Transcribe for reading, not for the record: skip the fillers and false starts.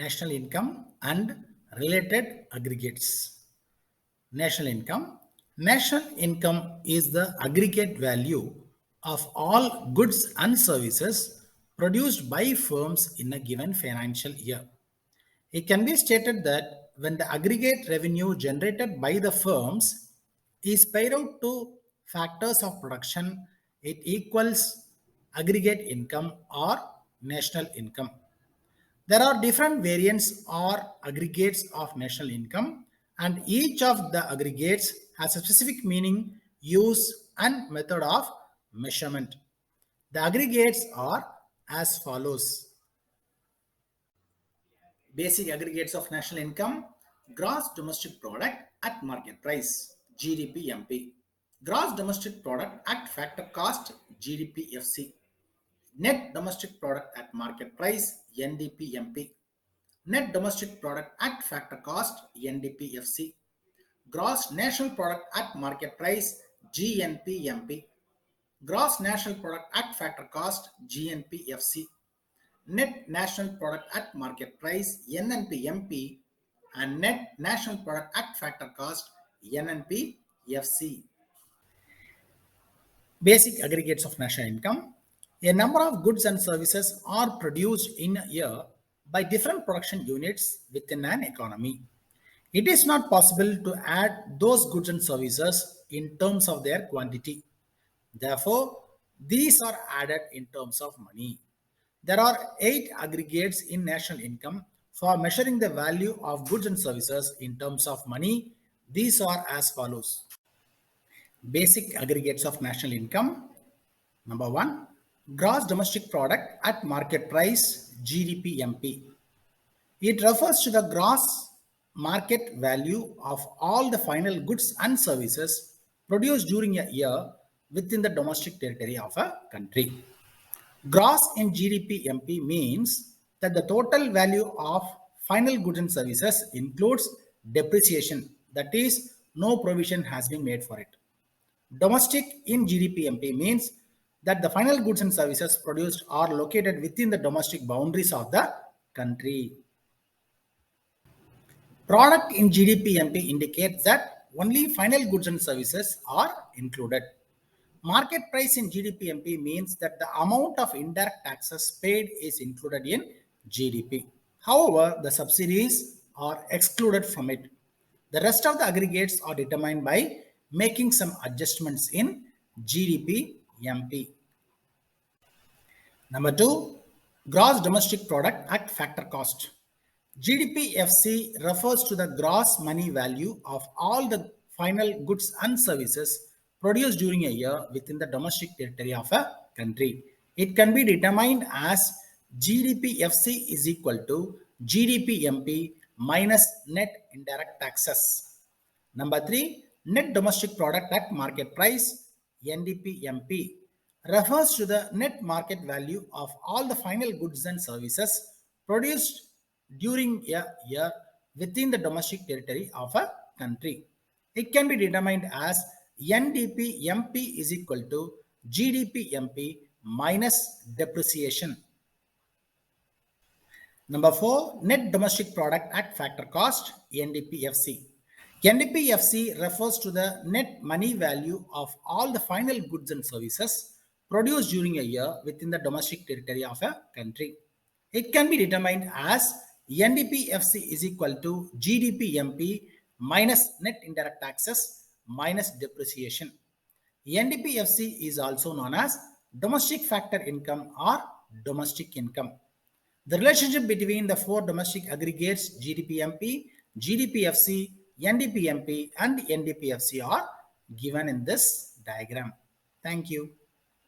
national income and related aggregates. National income. National income is the aggregate value of all goods and services produced by firms in a given financial year. It can be stated that when the aggregate revenue generated by the firms is paid out to factors of production, it equals aggregate income or national income. There are different variants or aggregates of national income, and each of the aggregates has a specific meaning, use, and method of measurement. The aggregates are as follows. Basic aggregates of national income: gross domestic product at market price, GDP-MP; gross domestic product at factor cost, GDP-FC; net domestic product at market price, NDP-MP; net domestic product at factor cost, NDP-FC; gross national product at market price, GNP-MP; gross national product at factor cost, GNP-FC; net national product at market price, NNP-MP; and net national product at factor cost, NNP-FC. Basic aggregates of national income. A number of goods and services are produced in a year by different production units within an economy. It is not possible to add those goods and services in terms of their quantity. Therefore, these are added in terms of money. There are 8 aggregates in national income for measuring the value of goods and services in terms of money. These are as follows. Basic aggregates of national income. Number 1, gross domestic product at market price, GDP-MP. It refers to the gross market value of all the final goods and services produced during a year within the domestic territory of a country. Gross in GDP-MP means that the total value of final goods and services includes depreciation, that is, no provision has been made for it. Domestic in GDP-MP means that the final goods and services produced are located within the domestic boundaries of the country. Product in GDP-MP indicates that only final goods and services are included. Market price in GDP-MP means that the amount of indirect taxes paid is included in GDP. However, the subsidies are excluded from it. The rest of the aggregates are determined by making some adjustments in GDP-MP. Number 2, gross domestic product at factor cost. GDP-FC refers to the gross money value of all the final goods and services produced during a year within the domestic territory of a country. It can be determined as GDP-FC is equal to GDP-MP minus net indirect taxes. Number 3, net domestic product at market price, NDP-MP, refers to the net market value of all the final goods and services produced during a year within the domestic territory of a country. It can be determined as NDP-MP is equal to GDP-MP minus depreciation. Number 4, net domestic product at factor cost, NDP-FC. NDP-FC refers to the net money value of all the final goods and services produced during a year within the domestic territory of a country. It can be determined as NDP-FC is equal to GDP-MP minus net indirect taxes minus depreciation. NDP-FC is also known as domestic factor income or domestic income. The relationship between the 4 domestic aggregates GDP-MP, GDP-FC, NDP-MP and NDP-FC are given in this diagram. Thank you.